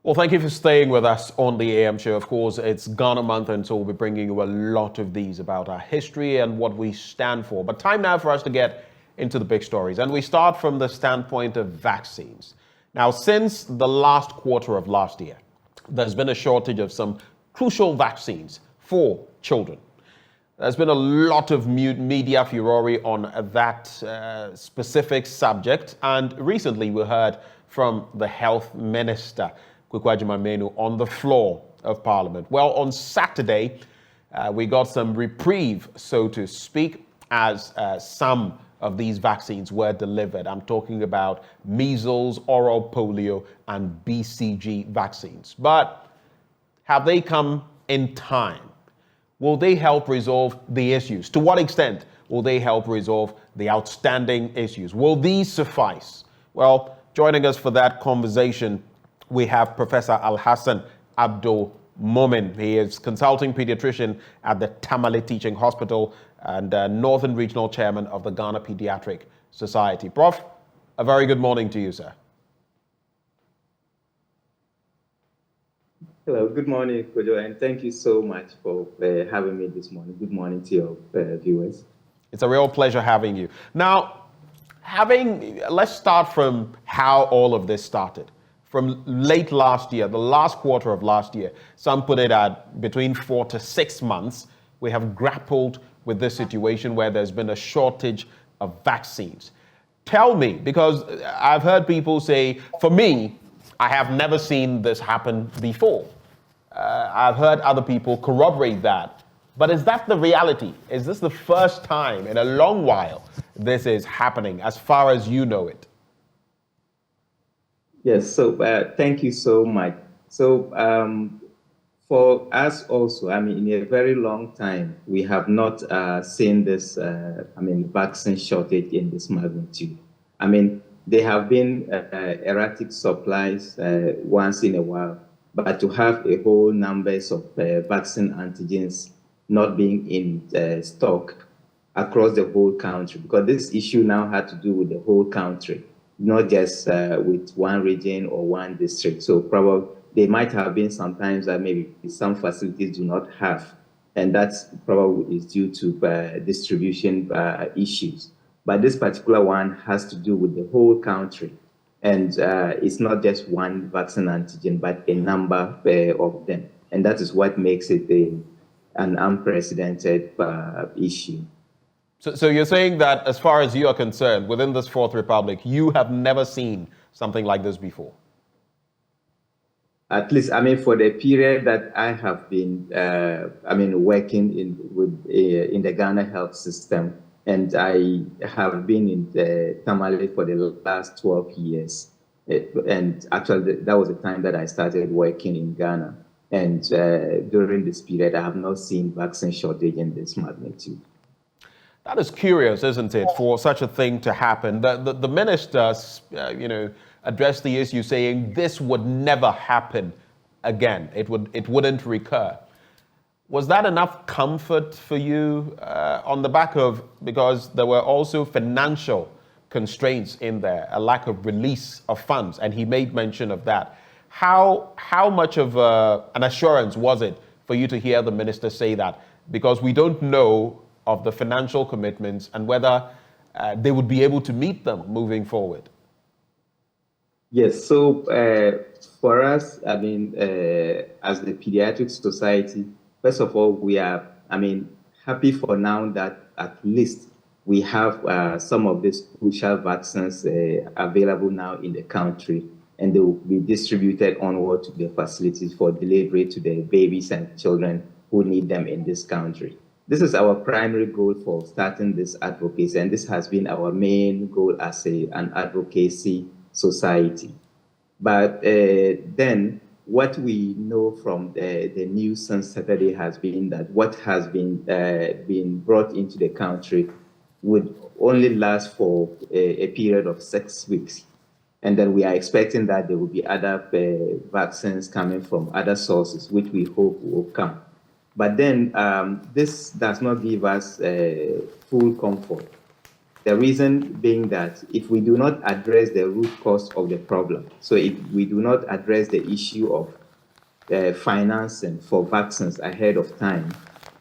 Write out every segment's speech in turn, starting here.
Well, thank you for staying with us on the AM show. Of course, it's Ghana Month, and so we'll be bringing you a lot of these about our history and what we stand for. But time now for us to get into the big stories. And we start from the standpoint of vaccines. Now, since the last quarter of last year, there's been a shortage of some crucial vaccines for children. There's been a lot of media furore on that specific subject. And recently we heard from the health minister, Menu, on the floor of Parliament. Well, on Saturday, we got some reprieve, so to speak, as some of these vaccines were delivered. I'm talking about measles, oral polio, and BCG vaccines. But have they come in time? Will they help resolve the issues? To what extent will they help resolve the outstanding issues? Will these suffice? Well, joining us for that conversation, we have Professor Al-Hassan Abdul Momin. He is consulting pediatrician at the Tamale Teaching Hospital and Northern Regional Chairman of the Ghana Pediatric Society. Prof, a very good morning to you, sir. Hello, good morning, Kojo, and thank you so much for having me this morning. Good morning to your viewers. It's a real pleasure having you. Now, let's start from how all of this started. From late last year, the last quarter of last year, some put it at between 4 to 6 months, we have grappled with this situation where there's been a shortage of vaccines. Tell me, because I've heard people say, for me, I have never seen this happen before. I've heard other people corroborate that. But is that the reality? Is this the first time in a long while this is happening, as far as you know it? Yes, so thank you so much. So for us also, in a very long time, we have not seen this, vaccine shortage in this magnitude. There have been erratic supplies once in a while, but to have a whole numbers of vaccine antigens not being in stock across the whole country, because this issue now had to do with the whole country, not just with one region or one district. So probably they might have been sometimes that maybe some facilities do not have, and that's probably is due to distribution issues. But this particular one has to do with the whole country. And it's not just one vaccine antigen, but a number of them. And that is what makes it an unprecedented issue. So you're saying that as far as you are concerned, within this Fourth Republic, you have never seen something like this before? At least, for the period that I have been, working in the Ghana health system, and I have been in the Tamale for the last 12 years. And actually, that was the time that I started working in Ghana. And during this period, I have not seen vaccine shortage in this magnitude. That is curious, isn't it, for such a thing to happen? The minister, addressed the issue saying this would never happen again. It wouldn't recur. Was that enough comfort for you on the back of, because there were also financial constraints in there, a lack of release of funds, and he made mention of that. How much of an assurance was it for you to hear the minister say that? Because we don't know of the financial commitments and whether they would be able to meet them moving forward. Yes, so for us, as the Pediatric Society, first of all, we are, happy for now that at least we have some of these crucial vaccines available now in the country, and they will be distributed onward to the facilities for delivery to the babies and children who need them in this country. This is our primary goal for starting this advocacy, and this has been our main goal as an advocacy society. But then what we know from the news since Saturday has been that what has been brought into the country would only last for a period of 6 weeks. And then we are expecting that there will be other vaccines coming from other sources, which we hope will come. But then this does not give us full comfort. The reason being that if we do not address the root cause of the problem, so if we do not address the issue of financing for vaccines ahead of time,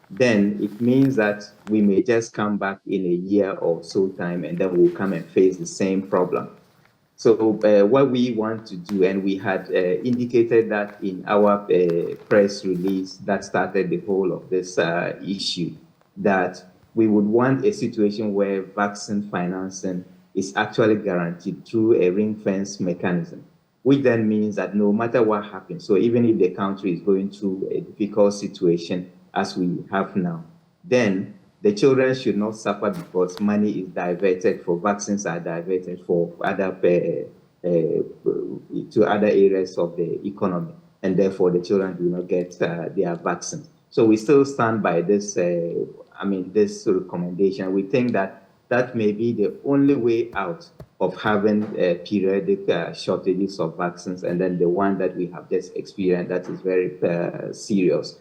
then it means that we may just come back in a year or so time, and then we'll come and face the same problem. So what we want to do, and we had indicated that in our press release that started the whole of this issue, that we would want a situation where vaccine financing is actually guaranteed through a ring-fence mechanism, which then means that no matter what happens, so even if the country is going through a difficult situation as we have now, then the children should not suffer because money is diverted for vaccines, are diverted for other to other areas of the economy, and therefore the children do not get their vaccines. So we still stand by this. This recommendation. We think that that may be the only way out of having periodic shortages of vaccines, and then the one that we have just experienced that is very serious.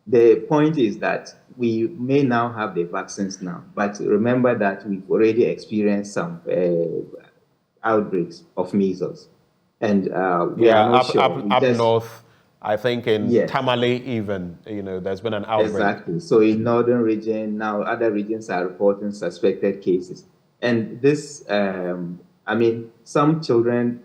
The point is that we may now have the vaccines now, but remember that we've already experienced some outbreaks of measles, and we are not sure. Up north, I think in Yes. Tamale even, there's been an outbreak. Exactly. So in northern region, now other regions are reporting suspected cases. And this, some children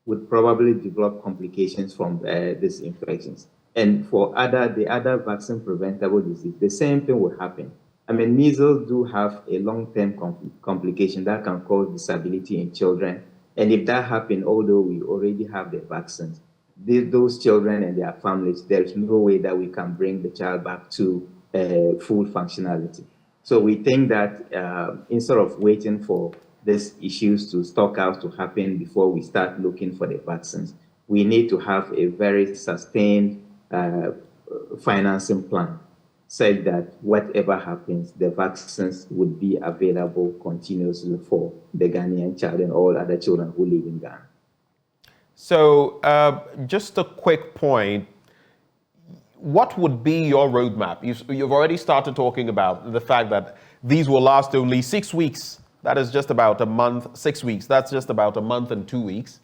would probably develop complications from these infections. And for the other vaccine preventable disease, the same thing will happen. Measles do have a long-term complication that can cause disability in children. And if that happens, although we already have the vaccines, those children and their families, there's no way that we can bring the child back to full functionality. So we think that instead of waiting for these issues to stock out to happen before we start looking for the vaccines, we need to have a very sustained financing plan, such that whatever happens, the vaccines would be available continuously for the Ghanaian child and all other children who live in Ghana. So just a quick point, what would be your roadmap? You've already started talking about the fact that these will last only 6 weeks. That is just about a month, 6 weeks. That's just about a month and 2 weeks.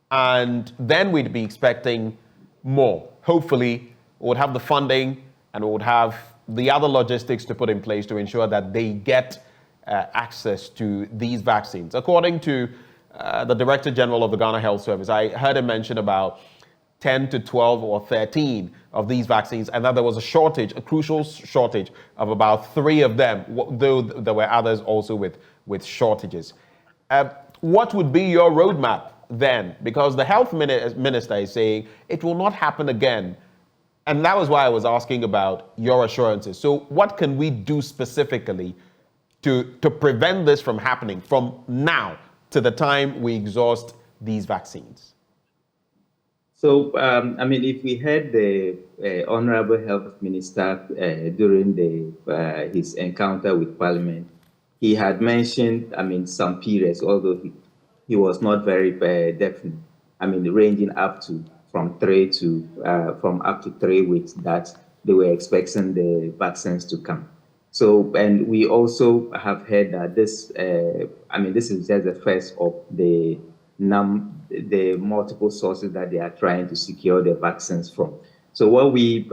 And then we'd be expecting more. Hopefully, we would have the funding and we would have the other logistics to put in place to ensure that they get access to these vaccines. According to the Director General of the Ghana Health Service, I heard him mention about 10 to 12 or 13 of these vaccines, and that there was a crucial shortage of about 3 of them, though there were others also with shortages. What would be your roadmap then? Because the health minister is saying it will not happen again. And that was why I was asking about your assurances. So what can we do specifically to prevent this from happening from now to the time we exhaust these vaccines? So, if we had the Honorable Health Minister during his encounter with Parliament, he had mentioned, some periods, although he was not very definite, ranging up to from up to 3 weeks that they were expecting the vaccines to come. So, and we also have heard that this is just the first of the multiple sources that they are trying to secure the vaccines from. So what we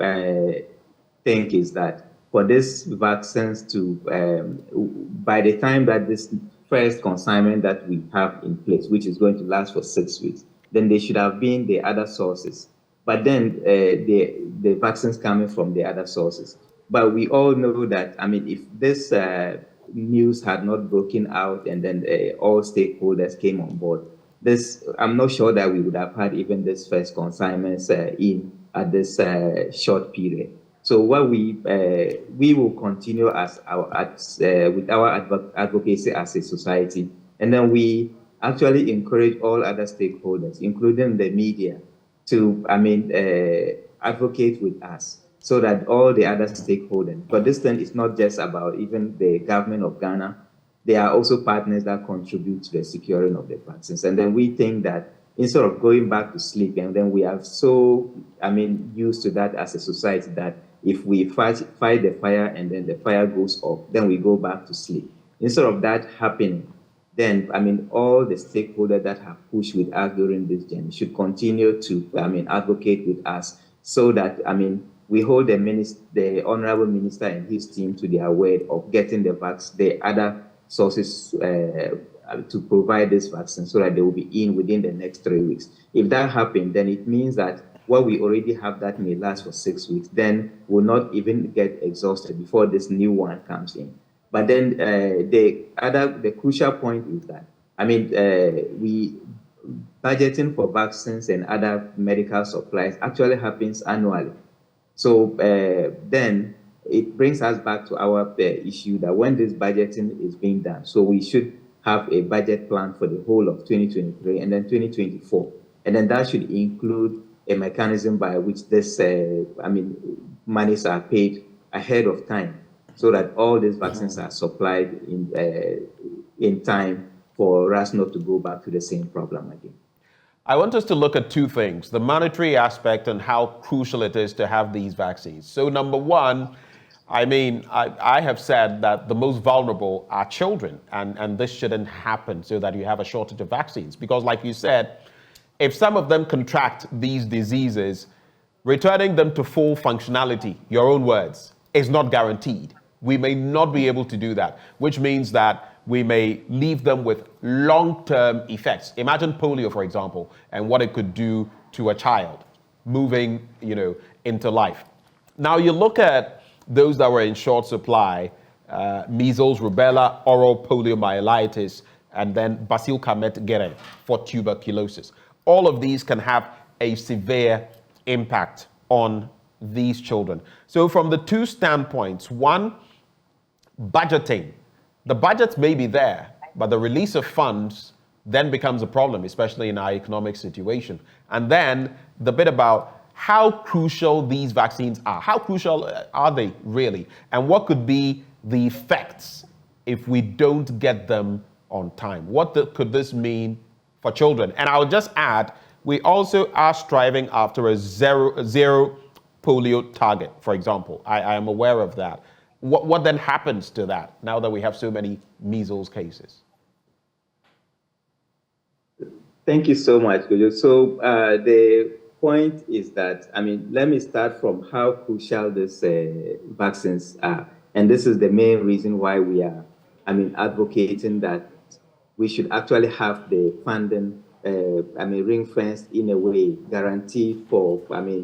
think is that for these vaccines to, by the time that this first consignment that we have in place, which is going to last for 6 weeks, then they should have been the other sources. But then the vaccines coming from the other sources. But we all know that, if this news had not broken out and then all stakeholders came on board, I'm not sure that we would have had even this first consignments in at this short period. So what we will continue with our advocacy as a society, and then we actually encourage all other stakeholders, including the media, to advocate with us, so that all the other stakeholders, but this thing is not just about even the government of Ghana. There are also partners that contribute to the securing of the vaccines. And then we think that instead of going back to sleep, and then we are so, used to that as a society that if we fight the fire and then the fire goes off, then we go back to sleep. Instead of that happening, then, I mean, all the stakeholders that have pushed with us during this journey should continue to, I mean, advocate with us so that, I mean, we hold the Honorable Minister and his team to their word of getting the other sources to provide this vaccine so that they will be in within the next 3 weeks. If that happens, then it means that what we already have that may last for 6 weeks, then will not even get exhausted before this new one comes in. But then the crucial point is that, I mean, we budgeting for vaccines and other medical supplies actually happens annually. So then it brings us back to our issue that when this budgeting is being done, so we should have a budget plan for the whole of 2023 and then 2024. And then that should include a mechanism by which this, monies are paid ahead of time so that all these vaccines are supplied in time for us not to go back to the same problem again. I want us to look at two things, the monetary aspect and how crucial it is to have these vaccines. So number one, I mean, I have said that the most vulnerable are children, and this shouldn't happen so that you have a shortage of vaccines. Because like you said, if some of them contract these diseases, returning them to full functionality, your own words, is not guaranteed. We may not be able to do that, which means that we may leave them with long-term effects. Imagine polio, for example, and what it could do to a child moving, into life. Now you look at those that were in short supply, measles, rubella, oral poliomyelitis, and then Bacille Camet-Guerin for tuberculosis. All of these can have a severe impact on these children. So from the two standpoints, one, budgeting. The budgets may be there, but the release of funds then becomes a problem, especially in our economic situation. And then the bit about how crucial these vaccines are. How crucial are they really? And what could be the effects if we don't get them on time? What could this mean for children? And I'll just add, we also are striving after a zero polio target, for example. I am aware of that. What then happens to that now that we have so many measles cases? Thank you so much, Kojo. So the point is that, I mean, let me start from how crucial these vaccines are. And this is the main reason why we are, advocating that we should actually have the funding, ring-fenced in a way, guaranteed for,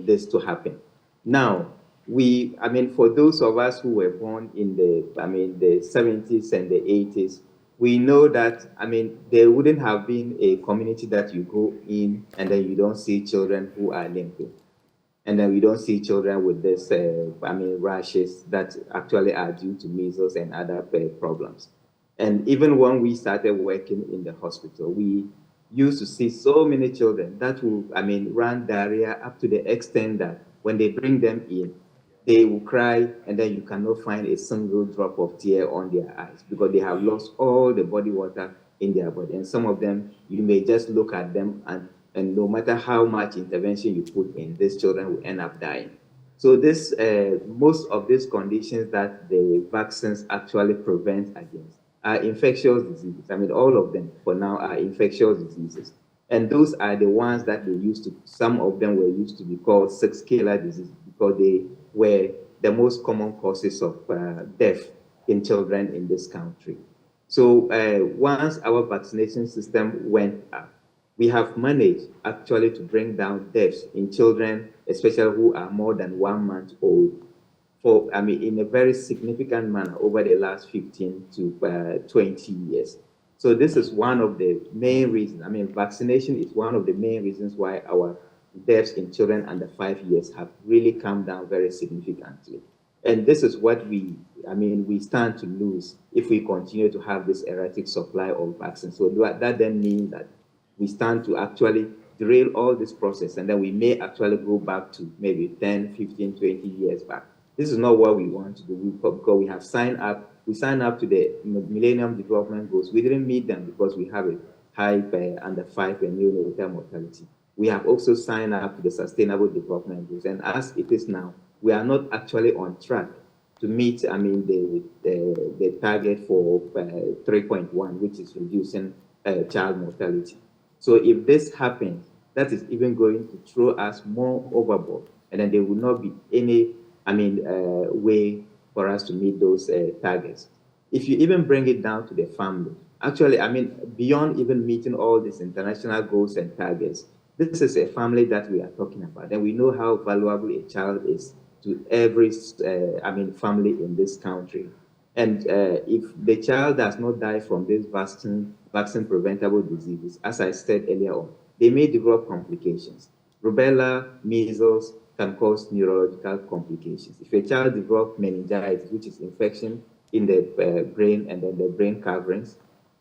this to happen. Now, for those of us who were born in the 70s and the 80s, we know that, there wouldn't have been a community that you go in and then you don't see children who are limping. And then we don't see children with this, rashes that actually are due to measles and other problems. And even when we started working in the hospital, we used to see so many children that will, run diarrhea up to the extent that when they bring them in, they will cry, and then you cannot find a single drop of tear on their eyes because they have lost all the body water in their body. And some of them, you may just look at them, and no matter how much intervention you put in, these children will end up dying. So this, most of these conditions that the vaccines actually prevent against are infectious diseases. All of them for now are infectious diseases. And those are the ones that some of them were used to be called six-killer diseases because they were the most common causes of death in children in this country. So once our vaccination system went up, we have managed actually to bring down deaths in children, especially who are more than 1 month old, in a very significant manner over the last 15 to 20 years. So this is one of the main reasons. Vaccination is one of the main reasons why our deaths in children under 5 years have really come down very significantly. And this is what we stand to lose if we continue to have this erratic supply of vaccines. So that then means that we stand to actually derail all this process, and then we may actually go back to maybe 10, 15, 20 years back. This is not what we want to do because we have signed up. We signed up to the Millennium Development Goals. We didn't meet them because we have a high under 5 and neonatal mortality. We have also signed up to the Sustainable Development Goals. And as it is now, we are not actually on track to meet, I mean, the target for 3.1, which is reducing child mortality. So if this happens, that is even going to throw us more overboard, and then there will not be any, I mean, way for us to meet those targets. If you even bring it down to the family, actually, I mean, beyond even meeting all these international goals and targets, this is a family that we are talking about, and we know how valuable a child is to every, I mean, family in this country. And if the child does not die from these vaccine preventable diseases, as I said earlier on, they may develop complications. Rubella, measles can cause neurological complications. If a child develops meningitis, which is infection in the brain and then the brain coverings,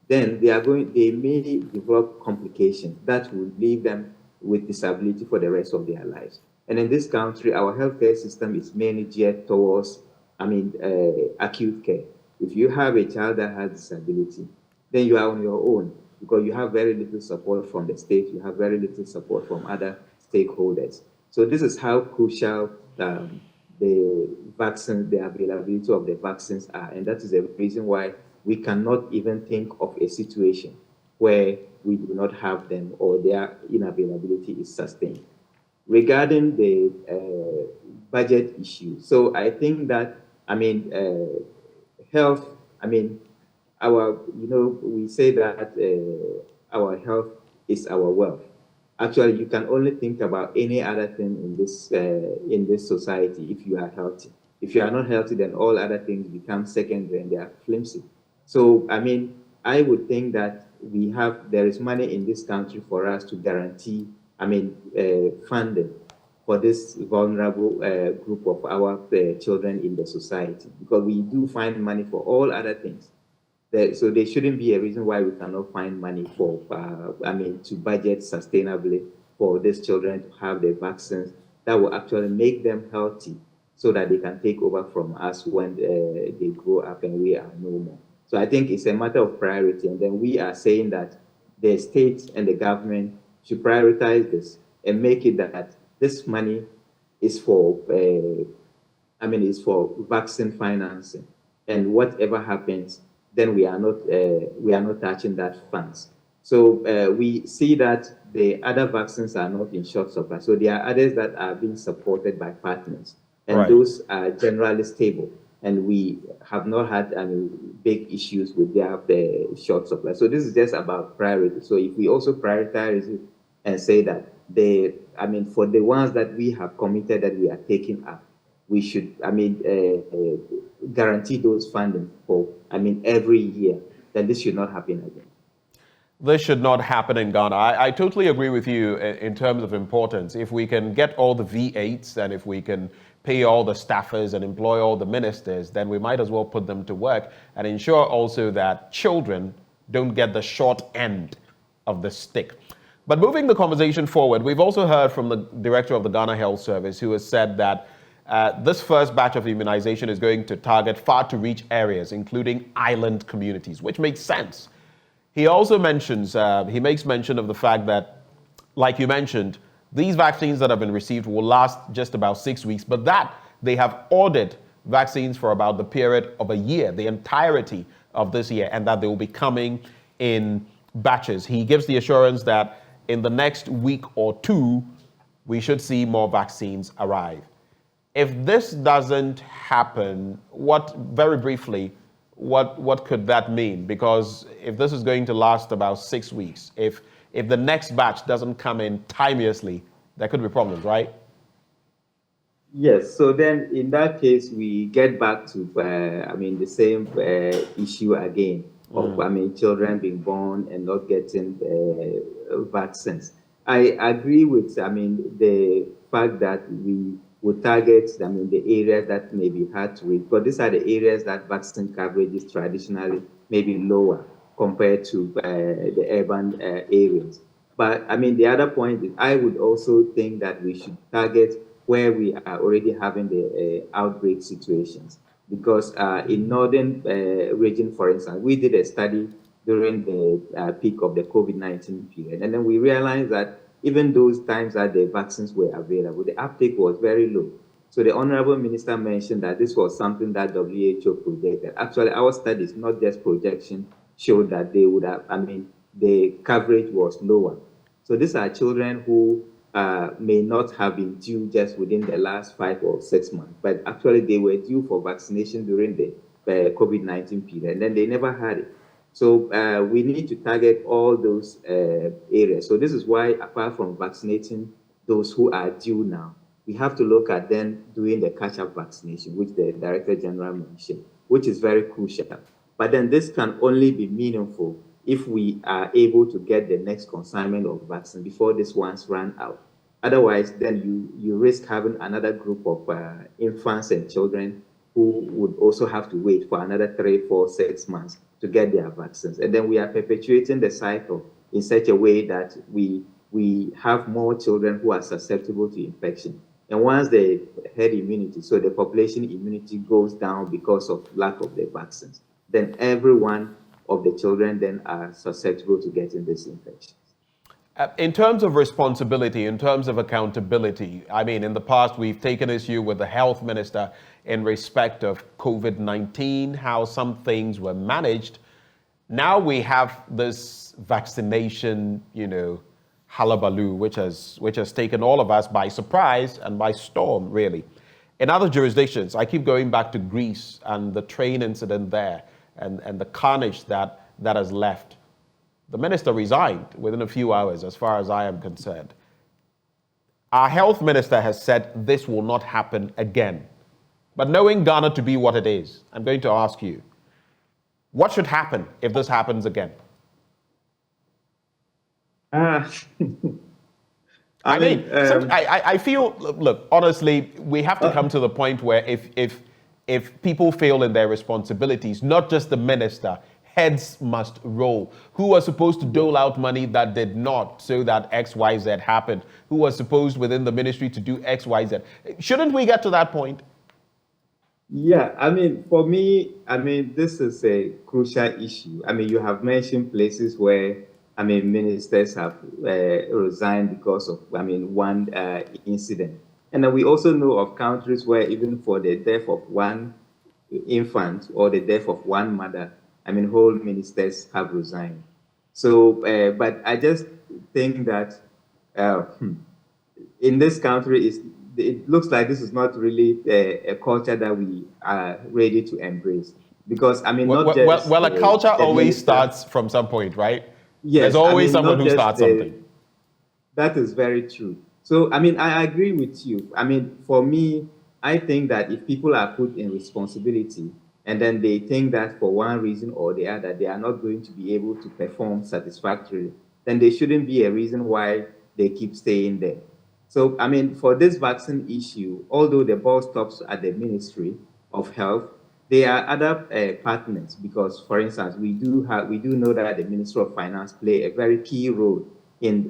then they may develop complications that will leave them with disability for the rest of their lives. And in this country, our healthcare system is mainly geared towards, I mean, acute care. If you have a child that has disability, then you are on your own because you have very little support from the state. You have very little support from other stakeholders. So this is how crucial the vaccine, the availability of the vaccines are. And that is the reason why we cannot even think of a situation where we do not have them or their inavailability is sustained. Regarding the budget issue, so I think that, I mean, health, I mean, we say that our health is our wealth. Actually, you can only think about any other thing in this society if you are healthy. If you are not healthy, then all other things become secondary and they are flimsy. So, I mean, I would think that there is money in this country for us to guarantee, I mean, funding for this vulnerable group of our children in the society, because we do find money for all other things. So there shouldn't be a reason why we cannot find money for, to budget sustainably for these children to have the vaccines that will actually make them healthy so that they can take over from us when they grow up and we are no more. So I think it's a matter of priority. And then we are saying that the state and the government should prioritize this and make it that this money is for, is for vaccine financing. And whatever happens, then we are not touching that funds. So we see that the other vaccines are not in short supply. So there are others that are being supported by partners, and right, those are generally stable. And we have not had any big issues with their short supply. So this is just about priority. So if we also prioritize it and say that for the ones that we have committed that we are taking up, we should, guarantee those funding for, every year, then this should not happen again. This should not happen in Ghana. I totally agree with you in terms of importance. If we can get all the V8s and if we can pay all the staffers and employ all the ministers, then we might as well put them to work and ensure also that children don't get the short end of the stick. But moving the conversation forward, we've also heard from the director of the Ghana Health Service, who has said that this first batch of immunization is going to target far-to-reach areas, including island communities, which makes sense. He also mentions, he makes mention of the fact that, like you mentioned, these vaccines that have been received will last just about 6 weeks, but that they have ordered vaccines for about the period of a year, the entirety of this year, and that they will be coming in batches. He gives the assurance that in the next week or two, we should see more vaccines arrive. If this doesn't happen, very briefly, what could that mean? Because if this is going to last about 6 weeks, if the next batch doesn't come in timeously, there could be problems, right? Yes. So then, in that case, we get back to the same issue again of children being born and not getting vaccines. I agree with the fact that we would target the areas that may be hard to reach, but these are the areas that vaccine coverage is traditionally maybe lower compared to the urban areas. But the other point is I would also think that we should target where we are already having the outbreak situations. Because in northern region, for instance, we did a study during the peak of the COVID-19 period. And then we realized that even those times that the vaccines were available, the uptake was very low. So the Honorable Minister mentioned that this was something that WHO projected. Actually, our studies, not just projection, showed that they would have, the coverage was lower. So these are children who may not have been due just within the last 5 or 6 months, but actually they were due for vaccination during the COVID-19 period, and then they never had it. So we need to target all those areas. So this is why, apart from vaccinating those who are due now, we have to look at then doing the catch-up vaccination, which the Director General mentioned, which is very crucial. But then this can only be meaningful if we are able to get the next consignment of vaccine before these ones run out. Otherwise, then you risk having another group of infants and children who would also have to wait for another 3, 4, 6 months to get their vaccines. And then we are perpetuating the cycle in such a way that we have more children who are susceptible to infection. And once the herd immunity, so the population immunity goes down because of lack of the vaccines, then every one of the children then are susceptible to getting this infection. In terms of responsibility, in terms of accountability, in the past we've taken issue with the health minister in respect of COVID-19, how some things were managed. Now we have this vaccination, hullabaloo, which has taken all of us by surprise and by storm, really. In other jurisdictions, I keep going back to Greece and the train incident there and the carnage that has left. The minister resigned within a few hours, as far as I am concerned. Our health minister has said this will not happen again. But knowing Ghana to be what it is, I'm going to ask you, what should happen if this happens again? I feel, look, honestly, we have to come to the point where if people fail in their responsibilities, not just the minister, heads must roll. Who was supposed to dole out money that did not, so that XYZ happened? Who was supposed within the ministry to do XYZ? Shouldn't we get to that point? Yeah, for me, this is a crucial issue. You have mentioned places where, ministers have resigned because of, one incident. And then we also know of countries where even for the death of one infant or the death of one mother, whole ministers have resigned. So, but I just think that in this country, it looks like this is not really a culture that we are ready to embrace. Because, a culture always starts from some point, right? Yes. There's always someone who starts something. That is very true. So, I agree with you. For me, I think that if people are put in responsibility and then they think that for one reason or the other, they are not going to be able to perform satisfactorily, then there shouldn't be a reason why they keep staying there. So, for this vaccine issue, although the ball stops at the Ministry of Health, there are other partners because, for instance, we do know that the Ministry of Finance play a very key role in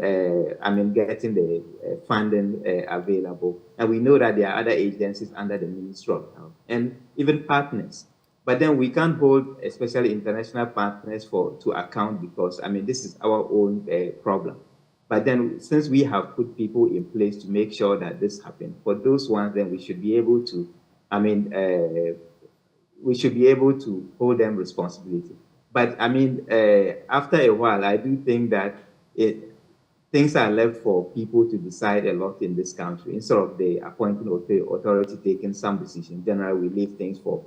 getting the funding available, and we know that there are other agencies under the Ministry of Health and even partners. But then we can't hold, especially international partners, to account because this is our own problem. But then, since we have put people in place to make sure that this happens, for those ones, then we should be able to, hold them responsibility. But after a while, I do think that things are left for people to decide a lot in this country instead of the appointing authority taking some decision. Generally, we leave things for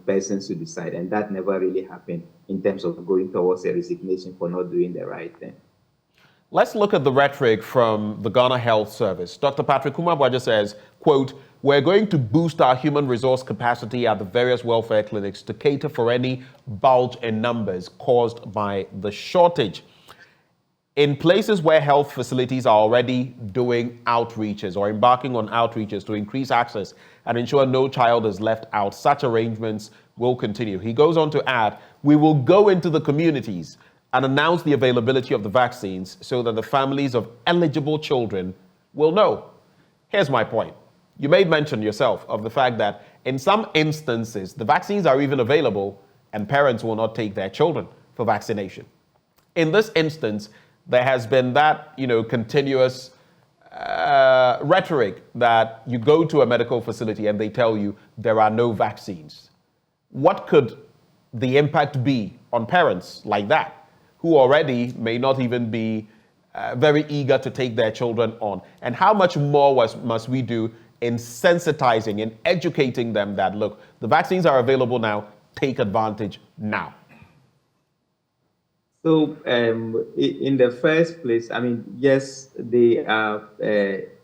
persons to decide, and that never really happened in terms of going towards a resignation for not doing the right thing. Let's look at the rhetoric from the Ghana Health Service. Dr. Patrick Kumabwaja says, quote, "We're going to boost our human resource capacity at the various welfare clinics to cater for any bulge in numbers caused by the shortage. In places where health facilities are already doing outreaches or embarking on outreaches to increase access and ensure no child is left out, such arrangements will continue." He goes on to add, "We will go into the communities and announce the availability of the vaccines so that the families of eligible children will know." Here's my point. You made mention yourself of the fact that in some instances, the vaccines are even available and parents will not take their children for vaccination. In this instance, there has been that, continuous rhetoric that you go to a medical facility and they tell you there are no vaccines. What could the impact be on parents like that, who already may not even be very eager to take their children on? And how much more must we do in sensitizing and educating them that, look, the vaccines are available now, take advantage now? So, in the first place, I mean, yes, they are,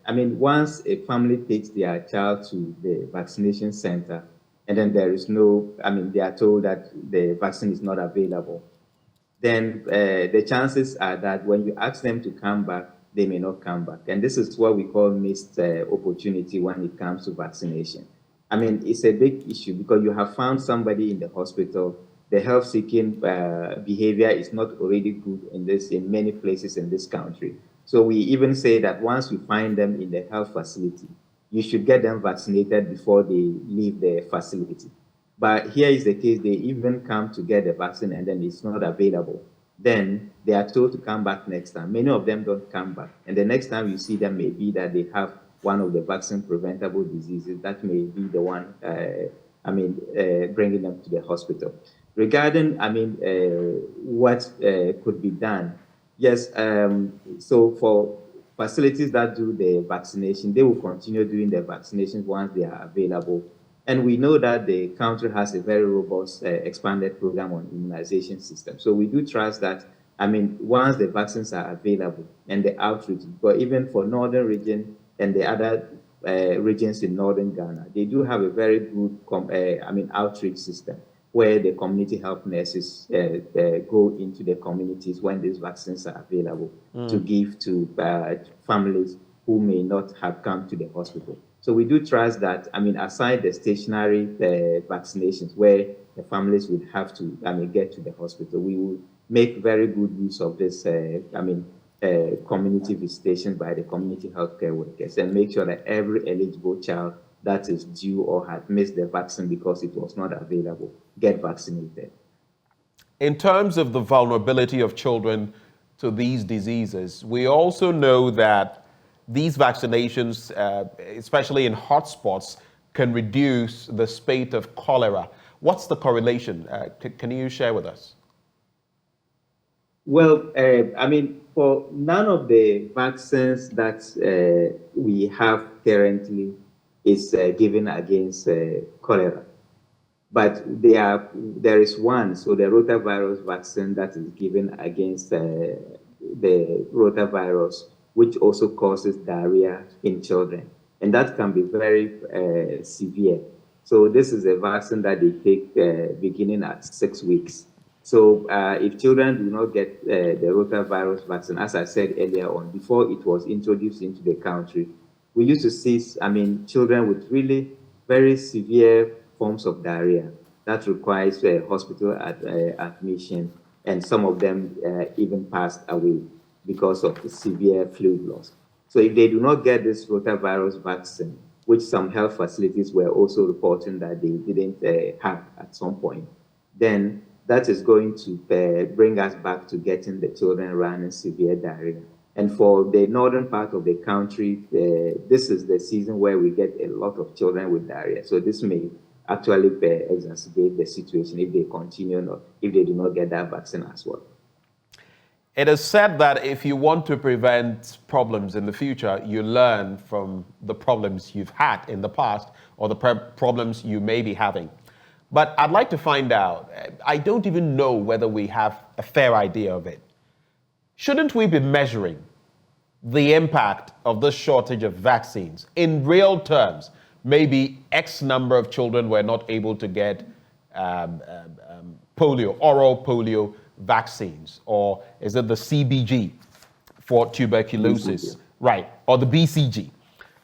I mean, once a family takes their child to the vaccination center, and then there is no, I mean, they are told that the vaccine is not available, then the chances are that when you ask them to come back, they may not come back. And this is what we call missed opportunity when it comes to vaccination. I mean, it's a big issue because you have found somebody in the hospital. The health-seeking behavior is not already good in many places in this country. So we even say that once you find them in the health facility, you should get them vaccinated before they leave the facility. But here is the case, they even come to get the vaccine and then it's not available. Then they are told to come back next time. Many of them don't come back. And the next time you see them may be that they have one of the vaccine-preventable diseases. That may be the one, bringing them to the hospital. Regarding, what could be done, yes, so for facilities that do the vaccination, they will continue doing the vaccinations once they are available. And we know that the country has a very robust, expanded program on immunization system. So we do trust that, once the vaccines are available and the outreach, but even for northern region and the other regions in northern Ghana, they do have a very good, outreach system where the community health nurses go into the communities when these vaccines are available to give to families who may not have come to the hospital. So we do trust that, aside the stationary vaccinations where the families would have to, get to the hospital, we will make very good use of this, community visitation by the community healthcare workers and make sure that every eligible child that is due or had missed the vaccine because it was not available get vaccinated. In terms of the vulnerability of children to these diseases, we also know that these vaccinations, especially in hotspots, can reduce the spate of cholera. What's the correlation? Can you share with us? Well, for none of the vaccines that we have currently is given against cholera. But there is one, so the rotavirus vaccine that is given against the rotavirus, which also causes diarrhea in children. And that can be very severe. So this is a vaccine that they take beginning at 6 weeks. So if children do not get the rotavirus vaccine, as I said earlier on, before it was introduced into the country, we used to see, children with really very severe forms of diarrhea that requires hospital admission, and some of them even passed away because of the severe fluid loss. So if they do not get this rotavirus vaccine, which some health facilities were also reporting that they didn't have at some point, then that is going to bring us back to getting the children running severe diarrhea. And for the northern part of the country, this is the season where we get a lot of children with diarrhea. So this may actually exacerbate the situation if they continue, if they do not get that vaccine as well. It is said that if you want to prevent problems in the future, you learn from the problems you've had in the past or the problems you may be having. But I'd like to find out, I don't even know whether we have a fair idea of it. Shouldn't we be measuring the impact of this shortage of vaccines in real terms? Maybe X number of children were not able to get polio, oral polio vaccines, or is it the CBG for tuberculosis, right, or the BCG,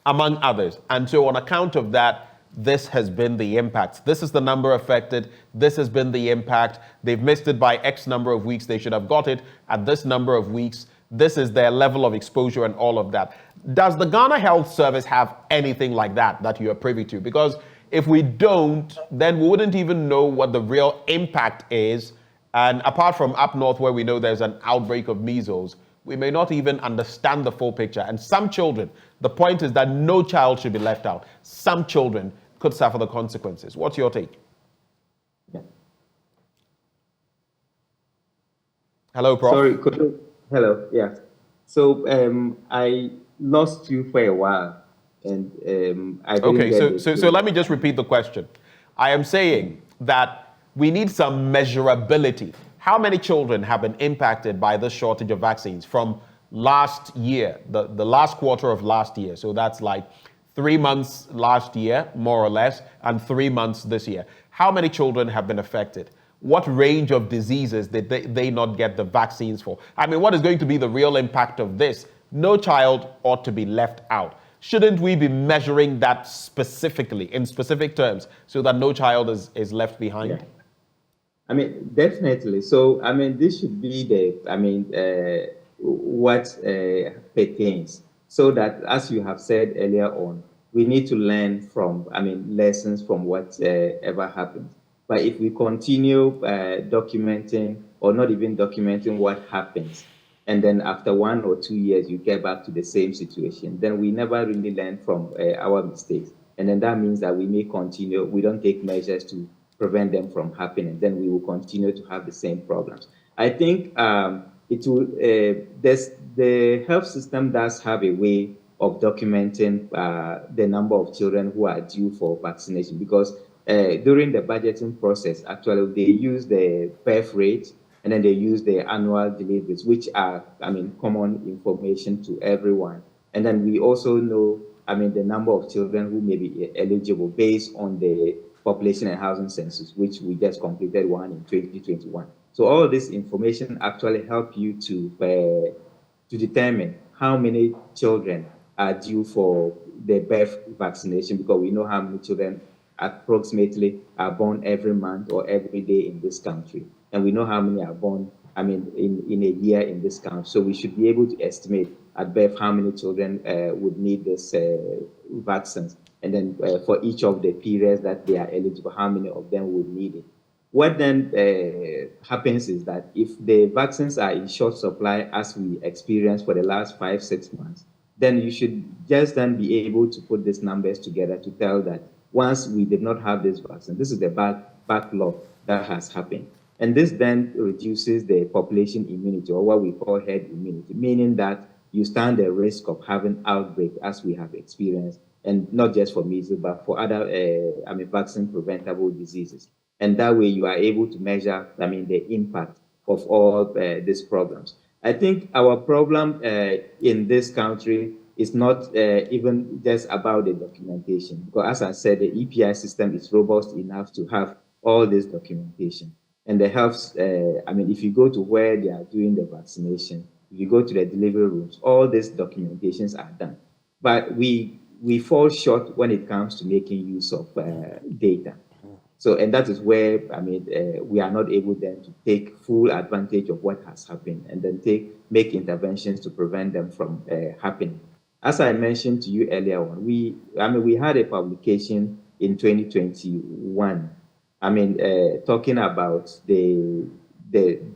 among others. And so on account of that, this has been the impact. This is the number affected. This has been the impact. They've missed it by X number of weeks. They should have got it at this number of weeks. This is their level of exposure and all of that. Does the Ghana Health Service have anything like that you are privy to? Because if we don't, then we wouldn't even know what the real impact is. And apart from up north where we know there's an outbreak of measles, we may not even understand the full picture. And some children, the point is that no child should be left out. Some children could suffer the consequences. What's your take? Yeah. Hello, Prof. Sorry, hello, yeah. So I lost you for a while, and I didn't Okay, get so let me just repeat the question. I am saying that we need some measurability. How many children have been impacted by this shortage of vaccines from last year, the last quarter of last year? So that's like 3 months last year, more or less, and 3 months this year. How many children have been affected? What range of diseases did they not get the vaccines for? I mean, what is going to be the real impact of this? No child ought to be left out. Shouldn't we be measuring that specifically, in specific terms, so that no child is left behind? Yeah. I mean, definitely. So, I mean, this should be what pertains. So that, as you have said earlier on, we need to learn from, lessons from whatever happened. But if we continue documenting or not even documenting what happens, and then after 1 or 2 years, you get back to the same situation, then we never really learn from our mistakes. And then that means that we may continue, we don't take measures to prevent them from happening, then we will continue to have the same problems. I think the health system does have a way of documenting the number of children who are due for vaccination, because during the budgeting process, actually, they use the birth rate and then they use the annual deliveries, which are, common information to everyone. And then we also know, the number of children who may be eligible based on the population and housing census, which we just completed one in 2021. So all this information actually help you to determine how many children are due for the birth vaccination, because we know how many children approximately are born every month or every day in this country. And we know how many are born, in a year in this country. So we should be able to estimate at birth how many children would need this vaccines. And then for each of the periods that they are eligible, how many of them would need it. What then happens is that if the vaccines are in short supply, as we experienced for the last 5-6 months, then you should just then be able to put these numbers together to tell that once we did not have this vaccine, this is the backlog that has happened. And this then reduces the population immunity, or what we call herd immunity, meaning that you stand the risk of having outbreak as we have experienced, and not just for measles, but for other vaccine-preventable diseases. And that way you are able to measure, the impact of all these problems. I think our problem in this country is not even just about the documentation, because as I said, the EPI system is robust enough to have all this documentation. And the health, if you go to where they are doing the vaccination, if you go to the delivery rooms, all these documentations are done. But we fall short when it comes to making use of data. So, and that is where, we are not able then to take full advantage of what has happened and then make interventions to prevent them from happening. As I mentioned to you earlier on, we had a publication in 2021, talking about the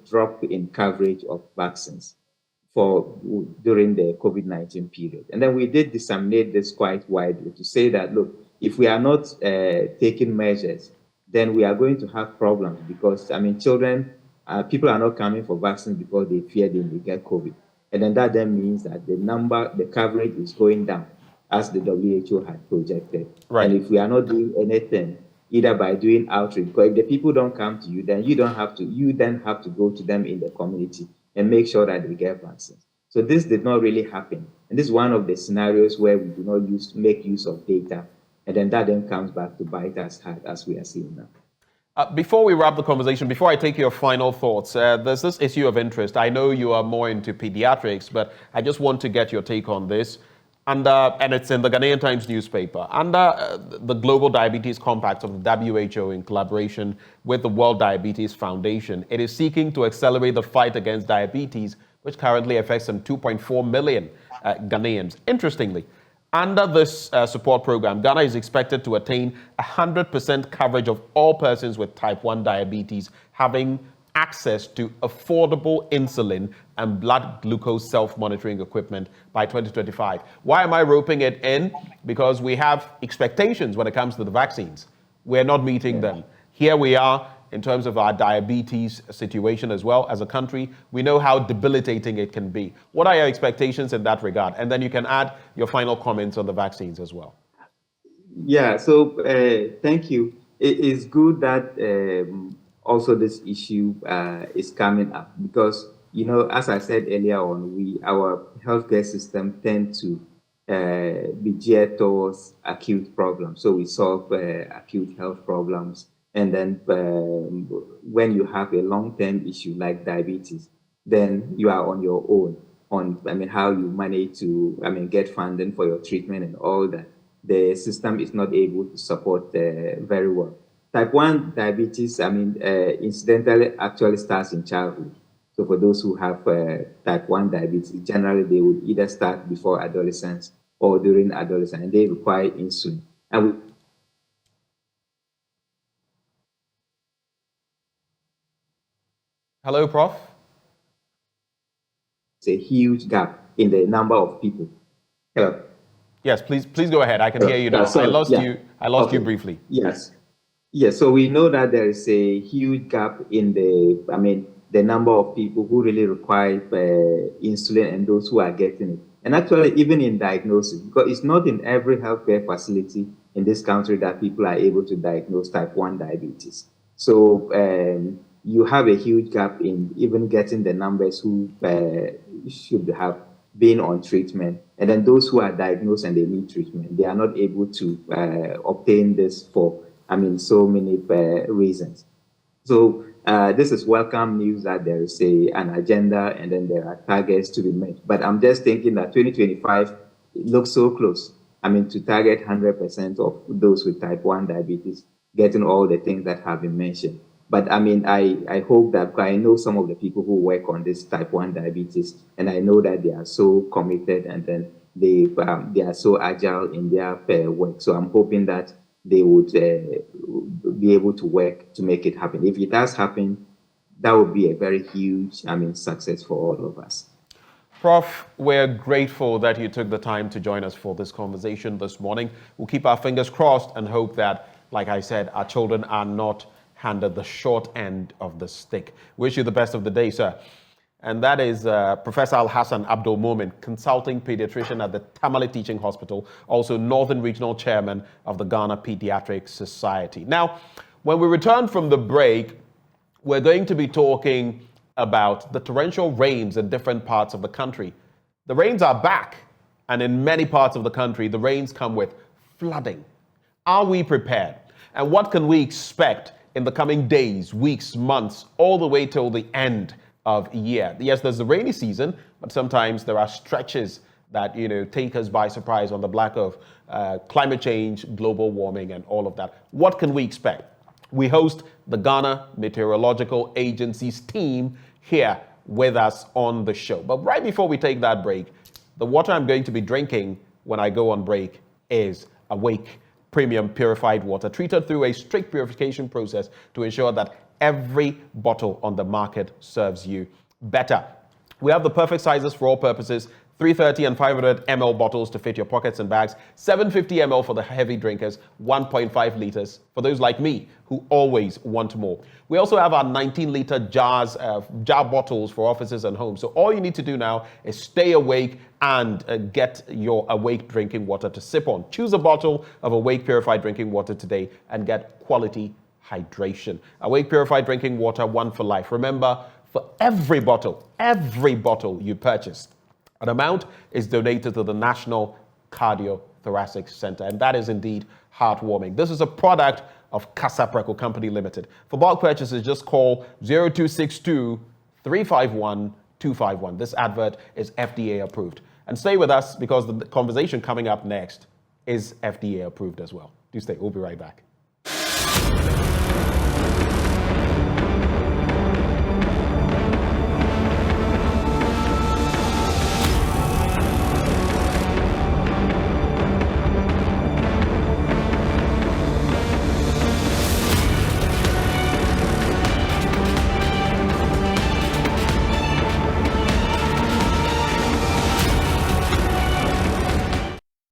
drop in coverage of vaccines during the COVID-19 period. And then we did disseminate this quite widely to say that, look, if we are not taking measures, then we are going to have problems, because, people are not coming for vaccines because they fear they will get COVID. And then that then means that the coverage is going down, as the WHO had projected. Right. And if we are not doing anything, either by doing outreach, because if the people don't come to you, then you then have to go to them in the community and make sure that they get vaccines. So this did not really happen. And this is one of the scenarios where we do not make use of data. And then that then comes back to bite us hard, as we are seeing now. Before we wrap the conversation, before I take your final thoughts, there's this issue of interest. I know you are more into pediatrics, but I just want to get your take on this. And it's in the Ghanaian Times newspaper. Under the Global Diabetes Compact of the WHO in collaboration with the World Diabetes Foundation, it is seeking to accelerate the fight against diabetes, which currently affects some 2.4 million Ghanaians. Interestingly, under this support program, Ghana is expected to attain 100% coverage of all persons with type 1 diabetes having access to affordable insulin and blood glucose self-monitoring equipment by 2025. Why am I roping it in? Because we have expectations when it comes to the vaccines. We're not meeting them. Here we are in terms of our diabetes situation as well as a country. We know how debilitating it can be. What are your expectations in that regard? And then you can add your final comments on the vaccines as well. Yeah, so thank you. It is good that also this issue is coming up because, you know, as I said earlier on, our healthcare system tend to be geared towards acute problems. So we solve acute health problems. And then when you have a long-term issue like diabetes, then you are on your own on, how you manage to, get funding for your treatment and all that. The system is not able to support very well. Type 1 diabetes, incidentally, actually starts in childhood. So for those who have type 1 diabetes, generally they would either start before adolescence or during adolescence, and they require insulin. And Hello, Prof. it's a huge gap in the number of people. Hello. Yes, please go ahead. I can hear you now. I lost you briefly. Yes. So we know that there is a huge gap in the number of people who really require insulin and those who are getting it. And actually, even in diagnosis, because it's not in every healthcare facility in this country that people are able to diagnose type 1 diabetes. So you have a huge gap in even getting the numbers who should have been on treatment. And then those who are diagnosed and they need treatment, they are not able to obtain this for, so many reasons. So this is welcome news that there is an agenda and then there are targets to be met. But I'm just thinking that 2025 looks so close. To target 100% of those with type 1 diabetes, getting all the things that have been mentioned. But I hope that, because I know some of the people who work on this type 1 diabetes, and I know that they are so committed and then they are so agile in their work. So I'm hoping that they would be able to work to make it happen. If it does happen, that would be a very huge, success for all of us. Prof, we're grateful that you took the time to join us for this conversation this morning. We'll keep our fingers crossed and hope that, like I said, our children are not handed the short end of the stick. Wish you the best of the day, sir. And that is Professor Al-Hassan Abdul Momin, consulting pediatrician at the Tamale Teaching Hospital, also Northern Regional Chairman of the Ghana Pediatric Society. Now, when we return from the break, we're going to be talking about the torrential rains in different parts of the country. The rains are back, and in many parts of the country, the rains come with flooding. Are we prepared? And what can we expect in the coming days, weeks, months, all the way till the end of the year? Yes, there's the rainy season, but sometimes there are stretches that, take us by surprise on the back of climate change, global warming, and all of that. What can we expect? We host the Ghana Meteorological Agency's team here with us on the show. But right before we take that break, the water I'm going to be drinking when I go on break is Awake Premium Purified Water, treated through a strict purification process to ensure that every bottle on the market serves you better. We have the perfect sizes for all purposes: 330 and 500 ml bottles to fit your pockets and bags, 750 ml for the heavy drinkers, 1.5 liters for those like me who always want more. We also have our 19-liter jar bottles for offices and homes. So all you need to do now is stay awake and get your Awake drinking water to sip on. Choose a bottle of Awake Purified Drinking Water today and get quality hydration. Awake Purified Drinking Water, one for life. Remember, for every bottle you purchase, an amount is donated to the National Cardiothoracic Center, and that is indeed heartwarming. This is a product of Casa Preco Company Limited. For bulk purchases, just call 0262 351 251. This advert is FDA approved. And stay with us because the conversation coming up next is FDA approved as well. Do stay. We'll be right back.